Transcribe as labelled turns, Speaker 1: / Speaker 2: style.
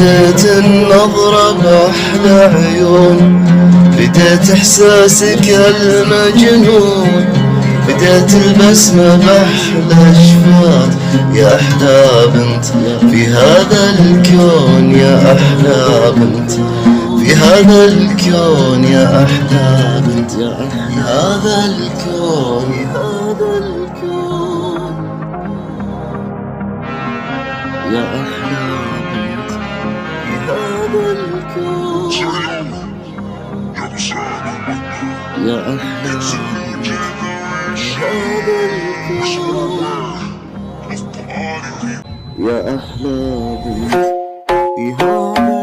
Speaker 1: بديت النظرة بأحلى عيون، بديت إحساسك المجنون، بديت البسمة بأحلى شفات. يا أحلى بنت في هذا الكون، يا أحلى بنت في هذا الكون، يا أحلى بنت في هذا الكون، هذا الكون. يا أحلى بنت في هذا الكون، يا أحلى بنت في هذا الكون، يا أحلى بنت في هذا